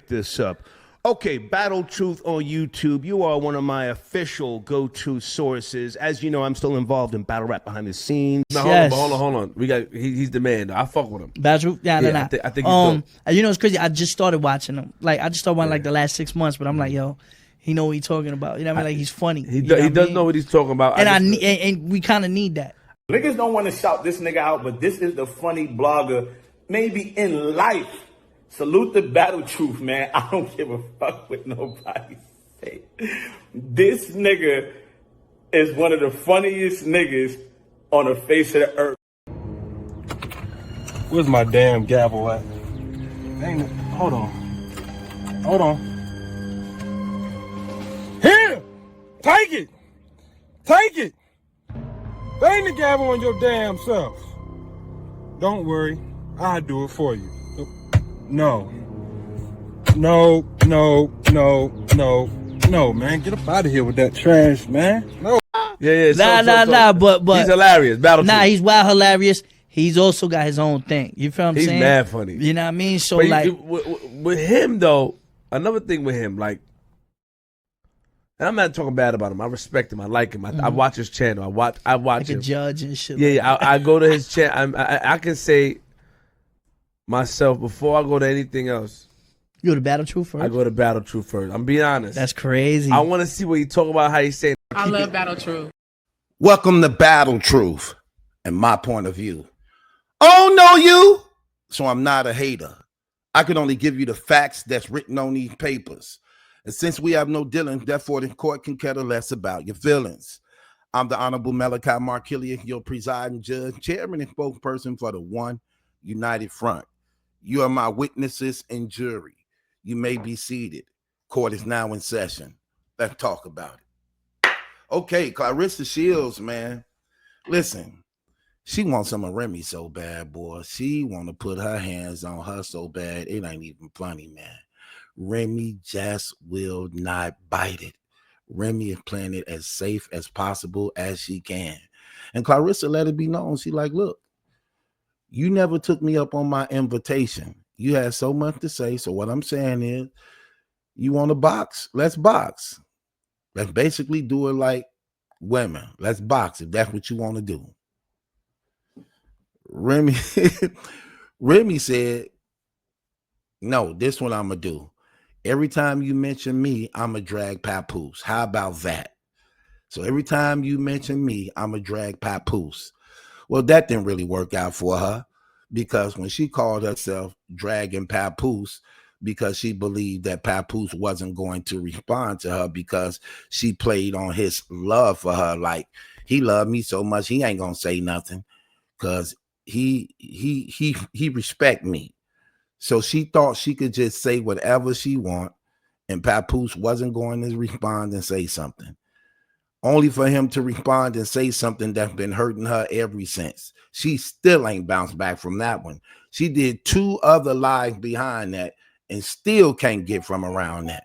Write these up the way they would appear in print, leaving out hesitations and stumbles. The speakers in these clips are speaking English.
this up. Okay, Battle Truth on YouTube. You are one of my official go-to sources. As you know, I'm still involved in battle rap behind the scenes. No, hold on. We got he's the man. I fuck with him. Battle Truth? Yeah, I think he's dope. You know, it's crazy. I just started watching him. Like, I just started watching like the last 6 months, but I'm like, yo, he know what he's talking about. You know what I mean? Like, he's funny. He does know what he's talking about. And we kind of need that. Niggas don't want to shout this nigga out, but this is the funny blogger, maybe in life. Salute the Battle Truth, man. I don't give a fuck what nobody say. This nigga is one of the funniest niggas on the face of the earth. Where's my damn gavel at? Hold on. Here! Take it! Bang the gavel on your damn self. Don't worry, I'll do it for you. No, man. Get up out of here with that trash, man. No. Nah, but he's hilarious. Battle Truth. He's wild hilarious. He's also got his own thing. You feel what I'm saying? He's mad funny. You know what I mean? So, but like... with him, though, another thing with him, like... And I'm not talking bad about him. I respect him. I like him. I watch his channel. I watch like him. A judge and shit. Yeah, I go to his channel. I can say... myself, before I go to anything else, you go to Battle Truth first? I go to Battle Truth first. I'm being honest. That's crazy. I want to see what he talk about, how he saying. I love Battle Truth. Welcome to Battle Truth, and my point of view. I don't know you, so I'm not a hater. I can only give you the facts that's written on these papers. And since we have no dealing, therefore the court can care less about your feelings. I'm the Honorable MallikiBaker, your presiding judge, chairman, and spokesperson for the One United Front. You are my witnesses and jury. You may be seated. Court is now in session. Let's talk about it. Okay, Claressa Shields, man. Listen, she wants some of Remy so bad, boy. She want to put her hands on her so bad. It ain't even funny, man. Remy just will not bite it. Remy is playing it as safe as possible as she can. And Claressa let it be known. She like, look, you never took me up on my invitation. You had so much to say. So what I'm saying is, you want to box? Let's box. Let's basically do it like women. Let's box if that's what you want to do. Remy said, no, this one I'm going to do. Every time you mention me, I'm going to drag Papoose. How about that? So every time you mention me, I'm going to drag Papoose. Well, that didn't really work out for her, because when she called herself dragging Papoose, because she believed that Papoose wasn't going to respond to her because she played on his love for her. Like, he loved me so much, he ain't going to say nothing because he respect me. So she thought she could just say whatever she want, and Papoose wasn't going to respond and say something. Only for him to respond and say something that's been hurting her ever since. She still ain't bounced back from that one. She did 2 other lives behind that and still can't get from around that.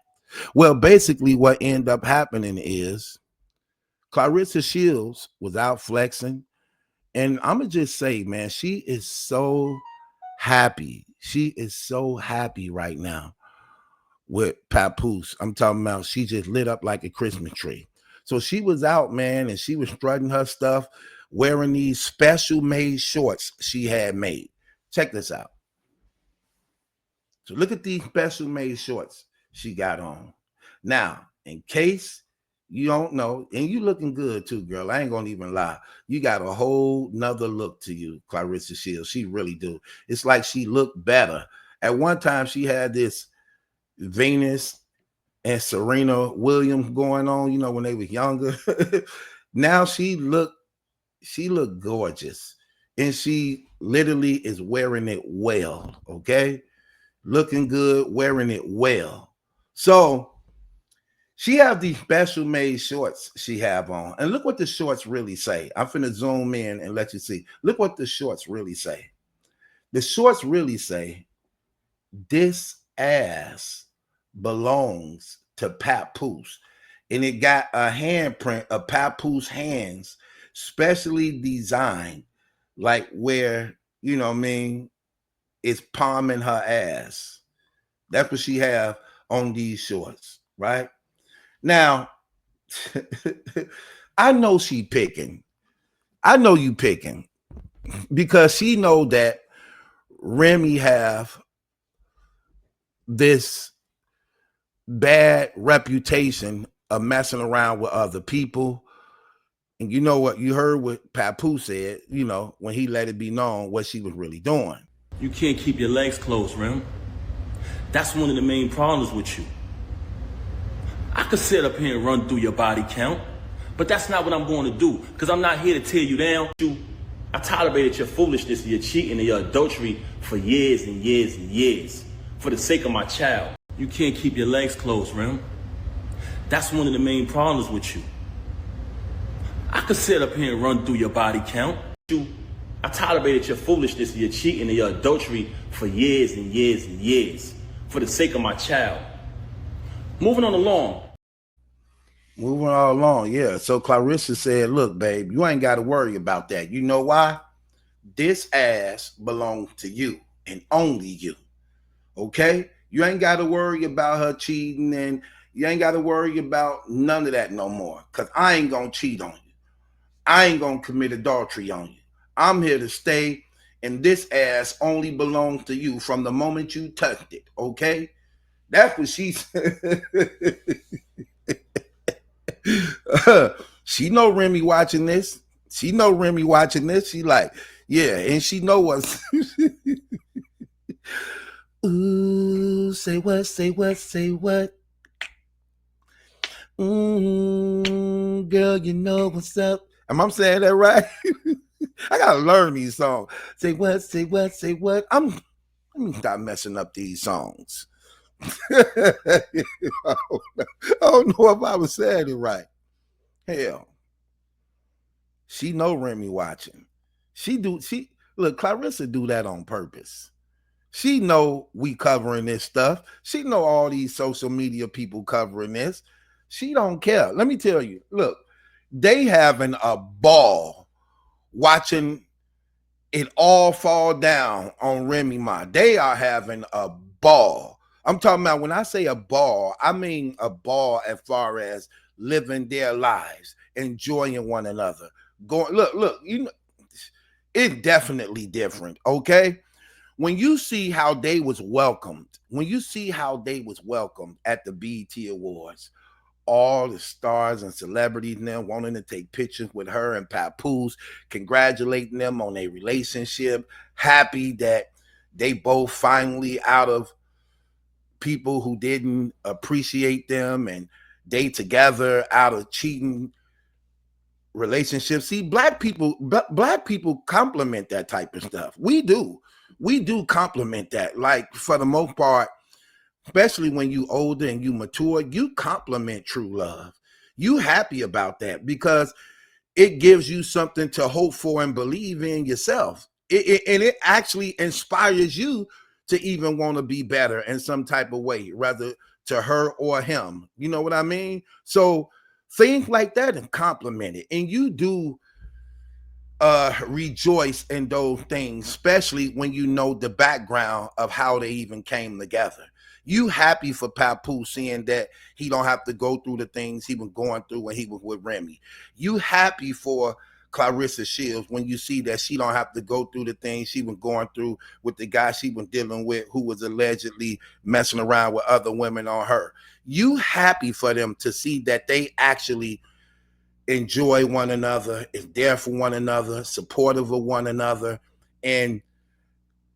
Well, basically what ended up happening is Claressa Shields was out flexing. And I'm going to just say, man, she is so happy. She is so happy right now with Papoose. I'm talking about she just lit up like a Christmas tree. So she was out, man, and she was strutting her stuff, wearing these special made shorts she had made. Check this out. So look at these special made shorts she got on. Now, in case you don't know, and you looking good too, girl. I ain't gonna even lie. You got a whole nother look to you, Claressa Shields. She really do. It's like she looked better. At one time, she had this Venus and Serena Williams going on, you know, when they were younger. Now she looked gorgeous. And she literally is wearing it well, okay? Looking good, wearing it well. So she have these special made shorts she have on. And look what the shorts really say. I'm finna zoom in and let you see. Look what the shorts really say. The shorts really say, this ass belongs to Papoose. And it got a handprint of Papoose hands, specially designed, like where, you know what I mean, it's palming her ass. That's what she have on these shorts, right? Now, I know she picking. I know you picking because she know that Remy have this bad reputation of messing around with other people. And you know what? You heard what Papoose said, you know, when he let it be known what she was really doing. You can't keep your legs closed, Rem. That's one of the main problems with you. I could sit up here and run through your body count, but that's not what I'm going to do, because I'm not here to tear you down. I tolerated your foolishness and your cheating and your adultery for years and years and years, for the sake of my child. You can't keep your legs closed, Rem. That's one of the main problems with you. I could sit up here and run through your body count. I tolerated your foolishness and your cheating and your adultery for years and years and years, for the sake of my child. Moving on along. Moving all along, yeah. So Claressa said, look, babe, you ain't got to worry about that. You know why? This ass belongs to you and only you. Okay? You ain't got to worry about her cheating, and you ain't got to worry about none of that no more, because I ain't going to cheat on you. I ain't going to commit adultery on you. I'm here to stay, and this ass only belongs to you from the moment you touched it, okay? That's what she said. She know Remy watching this. She know Remy watching this. She like, yeah, and she know what's... Ooh, say what, say what, say what? Girl, you know what's up. Am I saying that right? I gotta learn these songs. Say what, say what, say what? Let me stop messing up these songs. I don't know if I was saying it right. Hell, she know Remy watching. Look, Claressa do that on purpose. She know we covering this stuff. She know all these social media people covering this. She don't care. Let me tell you, look, they having a ball watching it all fall down on Remy Ma. They are having a ball. I'm talking about, when I say a ball, I mean a ball as far as living their lives, enjoying one another. Look, you know, it's definitely different, okay? When you see how they was welcomed, at the BET Awards, all the stars and celebrities now wanting to take pictures with her and Papoose, congratulating them on their relationship, happy that they both finally out of people who didn't appreciate them, and they together out of cheating relationships. See, black people compliment that type of stuff. We do compliment that. Like, for the most part, especially when you older and you mature, you compliment true love. You happy about that because it gives you something to hope for and believe in yourself. And it actually inspires you to even want to be better in some type of way, rather to her or him. You know what I mean? So things like that and compliment it. And you do rejoice in those things, especially when you know the background of how they even came together. You happy for Papoose, seeing that he don't have to go through the things he was going through when he was with Remy. You happy for Claressa Shields when you see that she don't have to go through the things she was going through with the guy she was dealing with, who was allegedly messing around with other women on her. You happy for them to see that they actually enjoy one another, is there for one another, supportive of one another, and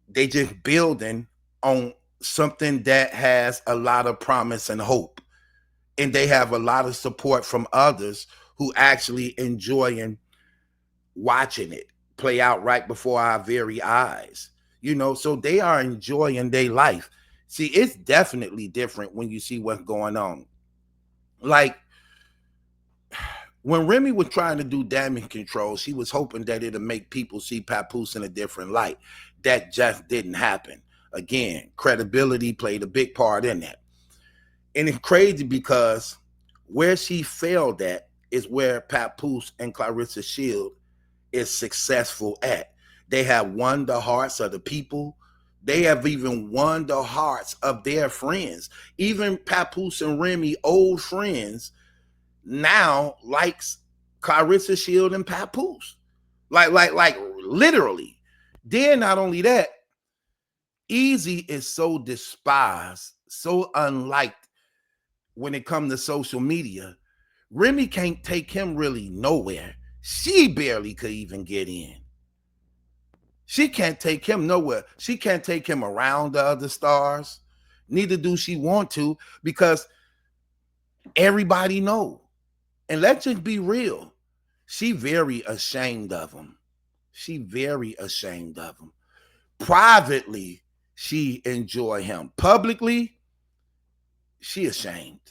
they just building on something that has a lot of promise and hope. And they have a lot of support from others who actually enjoying watching it play out right before our very eyes. You know, so they are enjoying their life. See, it's definitely different when you see what's going on. Like, when Remy was trying to do damage control, she was hoping that it'll make people see Papoose in a different light. That just didn't happen. Again, credibility played a big part in that. And it's crazy because where she failed at is where Papoose and Claressa Shields is successful at. They have won the hearts of the people They have even won the hearts of their friends. Even Papoose and Remy, old friends, now likes Claressa Shield and Papoose. Like literally. Then not only that, Easy is so despised, so unliked when it comes to social media. Remy can't take him really nowhere. She barely could even get in. She can't take him nowhere. She can't take him around the other stars. Neither do she want to, because everybody know. And let's just be real. She very ashamed of him. She very ashamed of him. Privately, she enjoy him. Publicly, she ashamed.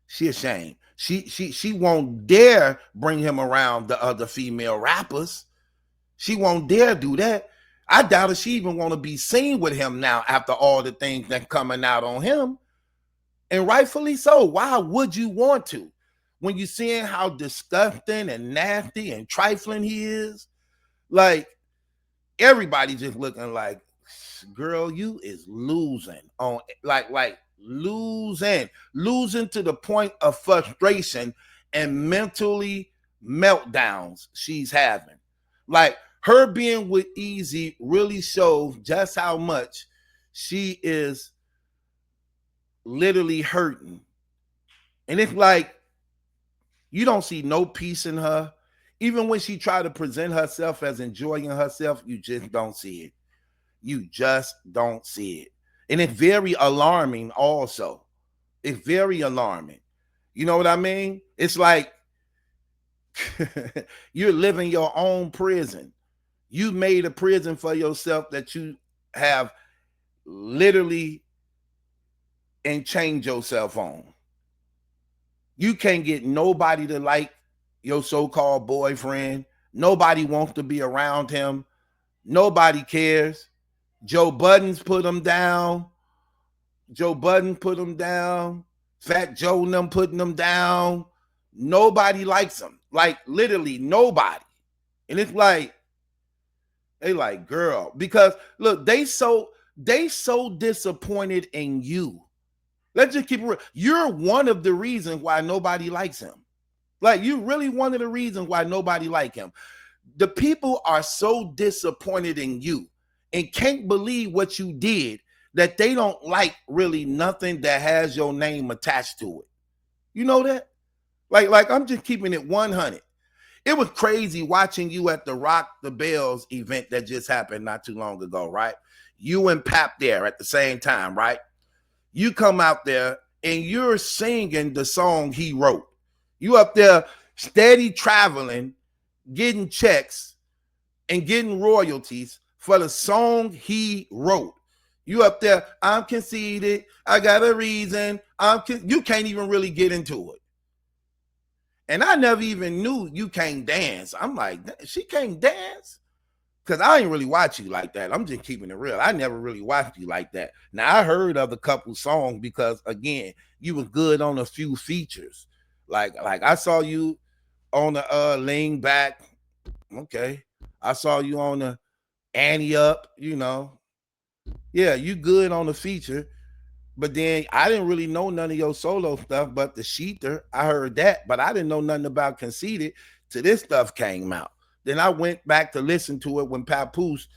She ashamed. She won't dare bring him around the other female rappers. She won't dare do that. I doubt if she even want to be seen with him now after all the things that coming out on him. And rightfully so. Why would you want to? When you seeing how disgusting and nasty and trifling he is, like everybody just looking like, girl, you is losing on like losing to the point of frustration and mentally meltdowns she's having. Like her being with Easy really shows just how much she is literally hurting. And it's like you don't see no peace in her. Even when she tried to present herself as enjoying herself, you just don't see it. You just don't see it. And it's very alarming also. It's very alarming. You know what I mean? It's like you're living your own prison. You made a prison for yourself that you have literally enchained yourself on. You can't get nobody to like your so-called boyfriend. Nobody wants to be around him. Nobody cares. Joe Budden's put him down. Joe Budden put him down. Fat Joe and them putting him down. Nobody likes him. Like literally nobody. And it's like, they like, girl, because look, they so disappointed in you. Let's just keep it real. You're one of the reasons why nobody likes him. Like you really one of the reasons why nobody like him. The people are so disappointed in you and can't believe what you did that they don't like really nothing that has your name attached to it. You know that? Like I'm just keeping it 100. It was crazy watching you at the Rock the Bells event that just happened not too long ago, right? You and Pap there at the same time, right? You come out there and you're singing the song he wrote. You up there steady traveling, getting checks and getting royalties for the song he wrote. You up there, I'm conceited, I got a reason, you can't even really get into it. And I never even knew you can't dance. I'm like, she can't dance? Because I ain't really watch you like that. I'm just keeping it real. I never really watched you like that. Now, I heard of a couple songs because, again, you were good on a few features. Like I saw you on the Lean Back. Okay. I saw you on the Annie Up, you know. Yeah, you good on the feature. But then I didn't really know none of your solo stuff, but the Sheether, I heard that, but I didn't know nothing about Conceited till this stuff came out. Then I went back to listen to it when Papoose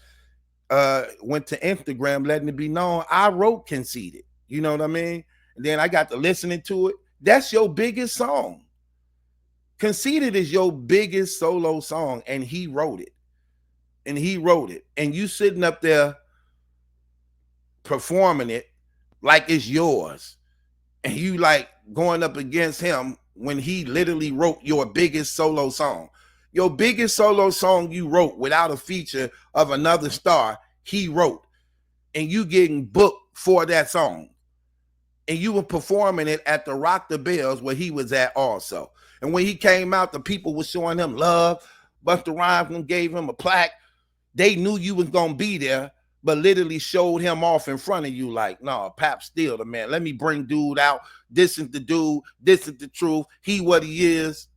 went to Instagram, letting it be known I wrote Conceited. You know what I mean? And then I got to listening to it. That's your biggest song. Conceited is your biggest solo song, and he wrote it. And he wrote it. And you sitting up there performing it like it's yours. And you like going up against him when he literally wrote your biggest solo song. Your biggest solo song you wrote without a feature of another star, he wrote. And you getting booked for that song. And you were performing it at the Rock the Bells where he was at also. And when he came out, the people were showing him love. Busta Rhymes gave him a plaque. They knew you was going to be there, but literally showed him off in front of you like, no, Pap's still the man. Let me bring dude out. This is the dude. This is the truth. He what he is.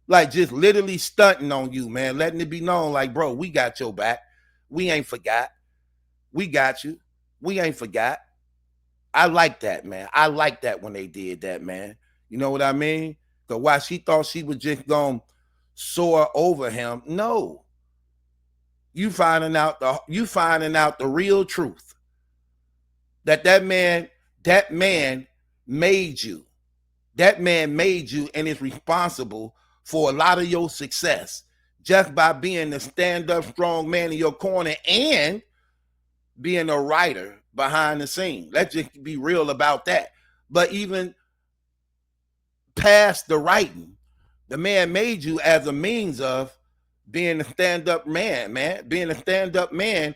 Like just literally stunting on you, man. Letting it be known like, bro, we got your back. We ain't forgot. We got you. We ain't forgot. I like that, man. I like that when they did that, man. You know what I mean? Because while she thought she was just going to soar over him, no. You finding out the real truth. That man made you. That man made you and is responsible for a lot of your success just by being the stand-up strong man in your corner and being a writer behind the scene. Let's just be real about that. But even past the writing, the man made you as a means of being a stand-up man. Being a stand-up man,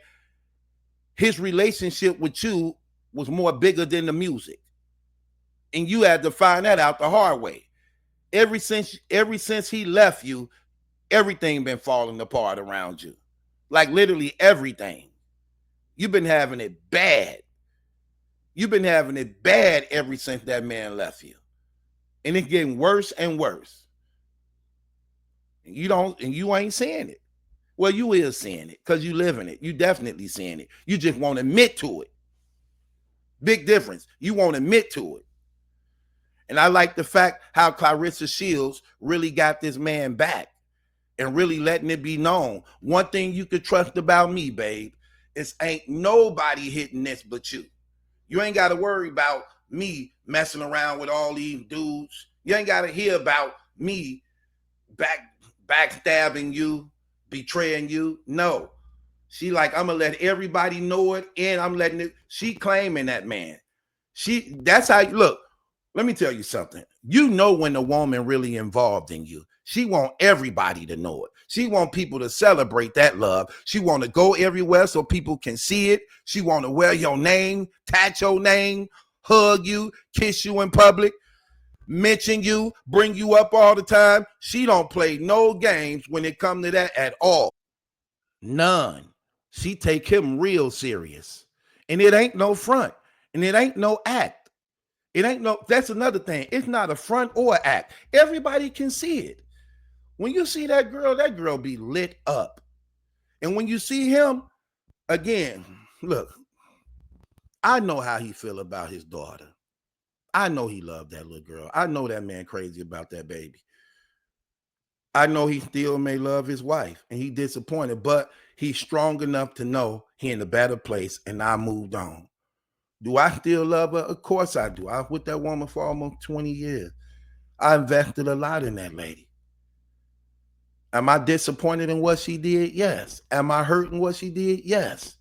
his relationship with you was more bigger than the music. And you had to find that out the hard way. Ever since he left you, everything been falling apart around you. Like literally everything. You've been having it bad. You've been having it bad ever since that man left you. And it's getting worse and worse. And you ain't seeing it. Well, you is seeing it because you living it. You definitely seeing it. You just won't admit to it. Big difference. You won't admit to it. And I like the fact how Claressa Shields really got this man back and really letting it be known. One thing you could trust about me, babe, is ain't nobody hitting this but you. You ain't got to worry about me messing around with all these dudes. You ain't got to hear about me backstabbing you, betraying you. No. She like, I'm going to let everybody know it, and I'm letting it. She claiming that man. That's how, look, let me tell you something. You know when a woman really involved in you. She want everybody to know it. She want people to celebrate that love. She want to go everywhere so people can see it. She want to wear your name, tat your name, hug you, kiss you in public, mention you, bring you up all the time. She don't play no games when it comes to that at all. None. She take him real serious. And it ain't no front. And it ain't no act. It ain't no, that's another thing. It's not a front or act. Everybody can see it. When you see that girl be lit up. And when you see him, again, look, I know how he feel about his daughter. I know he loved that little girl. I know that man crazy about that baby. I know he still may love his wife and he disappointed, but he's strong enough to know he in a better place and I moved on. Do I still love her? Of course I do. I was with that woman for almost 20 years. I invested a lot in that lady. Am I disappointed in what she did? Yes. Am I hurt in what she did? Yes.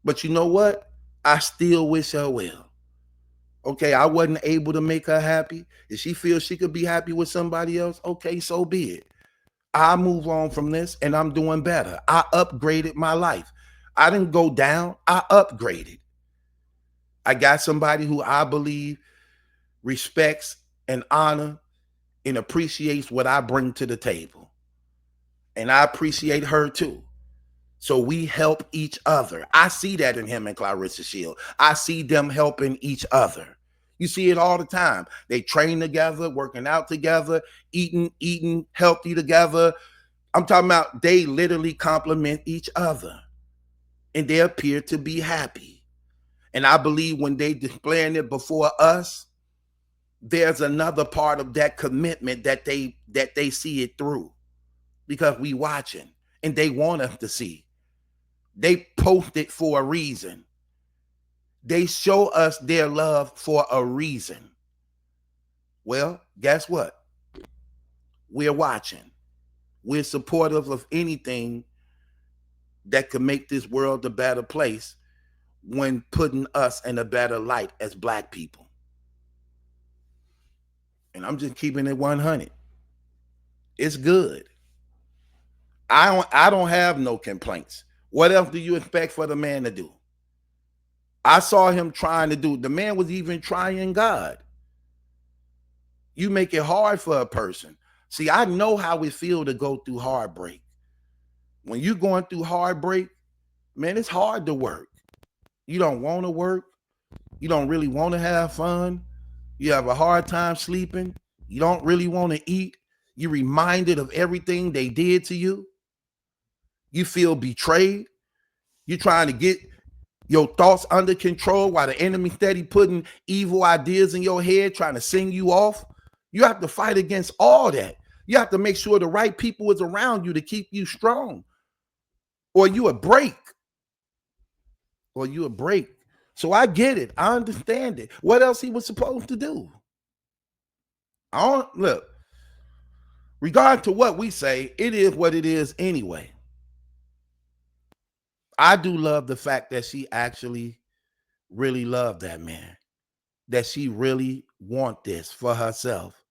But you know what? I still wish her well. Okay, I wasn't able to make her happy. If she feels she could be happy with somebody else, okay, so be it. I move on from this and I'm doing better. I upgraded my life. I didn't go down. I upgraded. I got somebody who I believe respects and honor and appreciates what I bring to the table. And I appreciate her too. So we help each other. I see that in him and Claressa Shields. I see them helping each other. You see it all the time. They train together, working out together, eating healthy together. I'm talking about they literally complement each other. And they appear to be happy. And I believe when they displaying it before us, there's another part of that commitment that they see it through. Because we watching and they want us to see. They post it for a reason. They show us their love for a reason. Well, guess what? We're watching. We're supportive of anything that could make this world a better place when putting us in a better light as Black people. And I'm just keeping it 100. It's good. I don't have no complaints. What else do you expect for the man to do? I saw him trying to do. The man was even trying God. You make it hard for a person. See, I know how it feels to go through heartbreak. When you're going through heartbreak, man, it's hard to work. You don't want to work. You don't really want to have fun. You have a hard time sleeping. You don't really want to eat. You're reminded of everything they did to you. You feel betrayed. You're trying to get your thoughts under control while the enemy steady putting evil ideas in your head, trying to sing you off. You have to fight against all that. You have to make sure the right people is around you to keep you strong, or you a break. So I get it. I understand it. What else he was supposed to do? I don't look. Regard to what we say, it is what it is anyway. I do love the fact that she actually really loved that man, that she really want this for herself.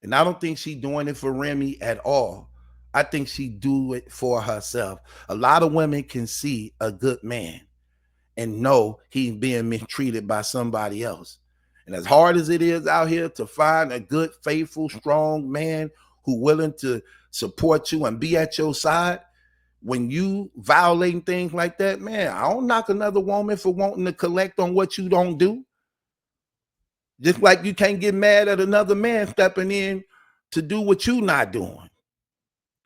And I don't think she doing it for Remy at all. I think she do it for herself. A lot of women can see a good man and know he's being mistreated by somebody else. And as hard as it is out here to find a good, faithful, strong man who willing to support you and be at your side, when you violating things like that, man, I don't knock another woman for wanting to collect on what you don't do. Just like you can't get mad at another man stepping in to do what you not doing.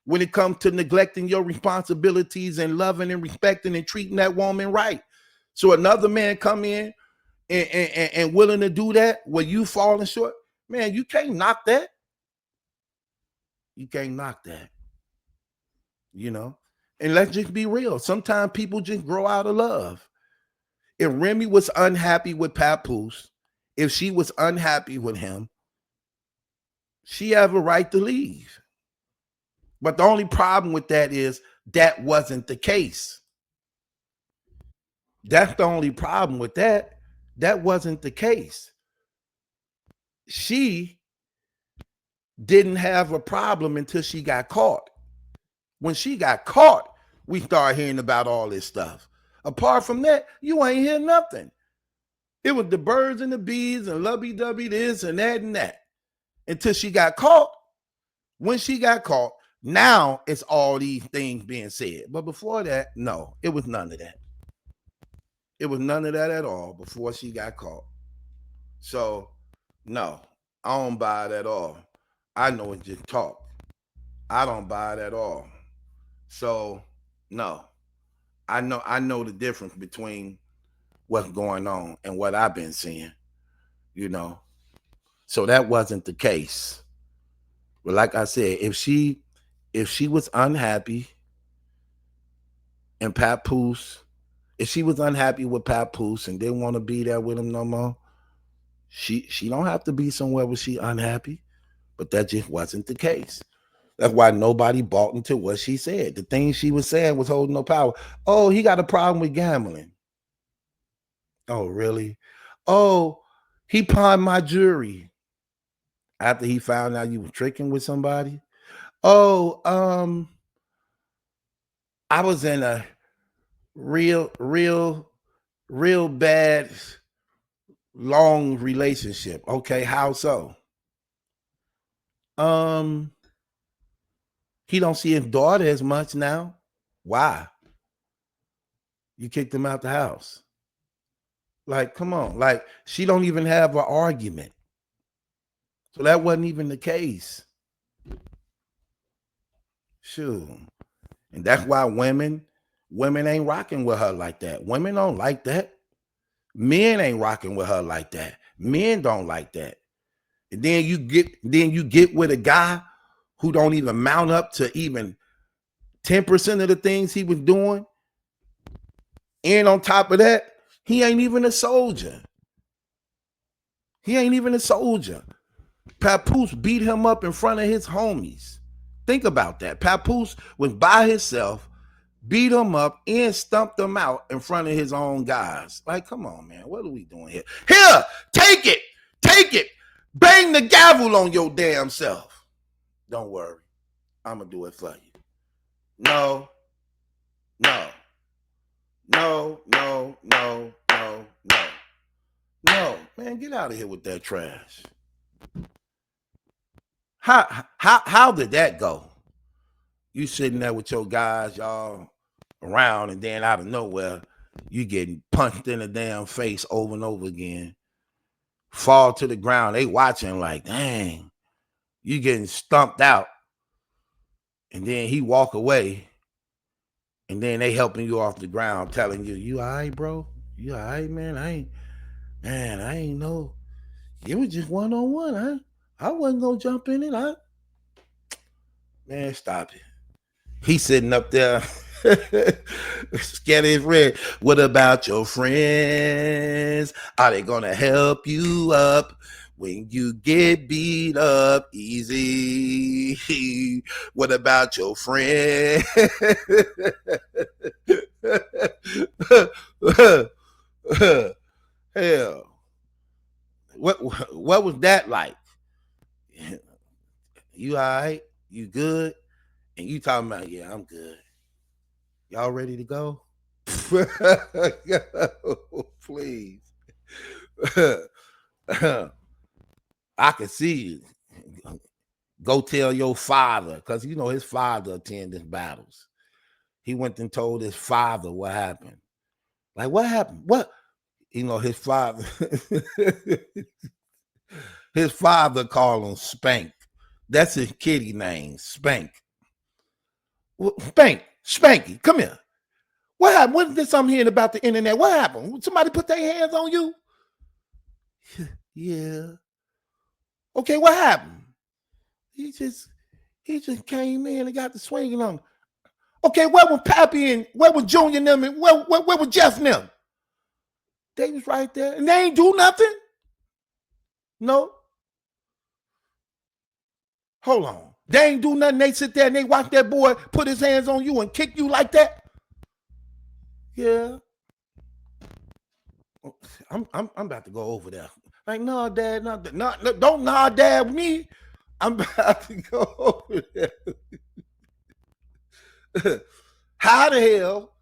When it comes to neglecting your responsibilities and loving and respecting and treating that woman right. So another man come in and willing to do that where you falling short, man, you can't knock that. You can't knock that. You know? And let's just be real. Sometimes people just grow out of love. If Remy was unhappy with Papoose, if she was unhappy with him, she have a right to leave. But the only problem with that is that wasn't the case. That's the only problem with that. That wasn't the case. She didn't have a problem until she got caught. When she got caught, we started hearing about all this stuff. Apart from that, you ain't hear nothing. It was the birds and the bees and lovey-dovey this and that. Until she got caught. When she got caught, now it's all these things being said. But before that, no, it was none of that. It was none of that at all before she got caught. So, no, I don't buy it at all. I know it's just talk. I don't buy it at all. So, no, I know the difference between what's going on and what I've been seeing, you know. So that wasn't the case. But like I said, if she was unhappy and Papoose, if she was unhappy with Papoose and didn't want to be there with him no more, she don't have to be somewhere where she unhappy. But that just wasn't the case. That's why nobody bought into what she said. The things she was saying was holding no power. Oh, he got a problem with gambling. Oh, really? Oh, he pawned my jewelry after he found out you were tricking with somebody. Oh, I was in a real bad long relationship. Okay, how so? He don't see his daughter as much now. Why? You kicked him out the house. Like, come on. Like, she don't even have an argument. So that wasn't even the case. Sure. And that's why women ain't rocking with her like that. Women don't like that. Men ain't rocking with her like that. Men don't like that. And then you get with a guy who don't even mount up to even 10% of the things he was doing. And on top of that, he ain't even a soldier. He ain't even a soldier. Papoose beat him up in front of his homies. Think about that. Papoose was by himself, beat him up, and stumped him out in front of his own guys. Like, come on, man. What are we doing here? Here, take it. Take it. Bang the gavel on your damn self. Don't worry. I'm going to do it for you. No, no, no, no, no, no, no. No, man, get out of here with that trash. How did that go? You sitting there with your guys, y'all around, and then out of nowhere, you getting punched in the damn face over and over again. Fall to the ground. They watching like, dang, you getting stumped out. And then he walk away. And then they helping you off the ground, telling you, you all right, bro? You all right, man? I ain't know. It was just one-on-one. I wasn't gonna jump in it. Man, stop it. He's sitting up there, scared as red. What about your friends? Are they gonna help you up when you get beat up easy? What about your friends? Hell, what was that like? You all right? You good? And you talking about, yeah, I'm good. Y'all ready to go? Please. I can see you. Go tell your father, because you know his father attended battles. He went and told his father what happened. Like, what happened? What? You know, his father, his father called him Spank. That's his kitty name, Spank. Spanky, come here. What happened? What is this I'm hearing about the internet? What happened? Somebody put their hands on you? Yeah. Okay, what happened? He just came in and got the swinging on him. Okay, where was Pappy and where was Junior and them and where was Jeff and them? They was right there and they ain't do nothing? No. Hold on. They ain't do nothing. They sit there and they watch that boy put his hands on you and kick you like that. Yeah. I'm about to go over there. Like, no, Dad, no, don't nod, Dad, with me. I'm about to go over there. How the hell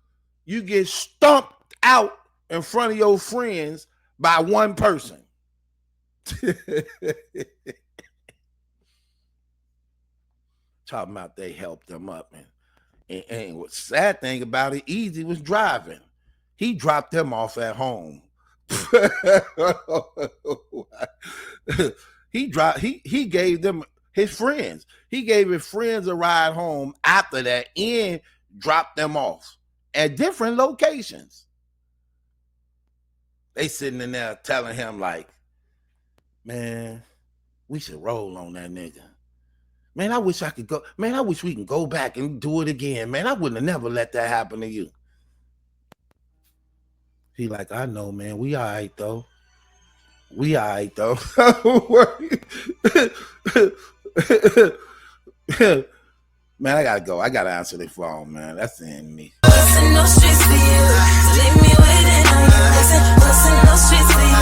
you get stomped out in front of your friends by one person? Talking about they helped them up, and what sad thing about it, Easy was driving. He dropped them off at home. He gave them his friends. He gave his friends a ride home after that and dropped them off at different locations. They sitting in there telling him like, man, we should roll on that nigga. Man, I wish I could go. Man, I wish we can go back and do it again. Man, I wouldn't have never let that happen to you. He like, I know, man. We all right, though. We all right, though. Man, I gotta go. I gotta answer the phone, man. That's the end of me. What's in those streets for you? Leave me waiting on you. What's in those streets for you?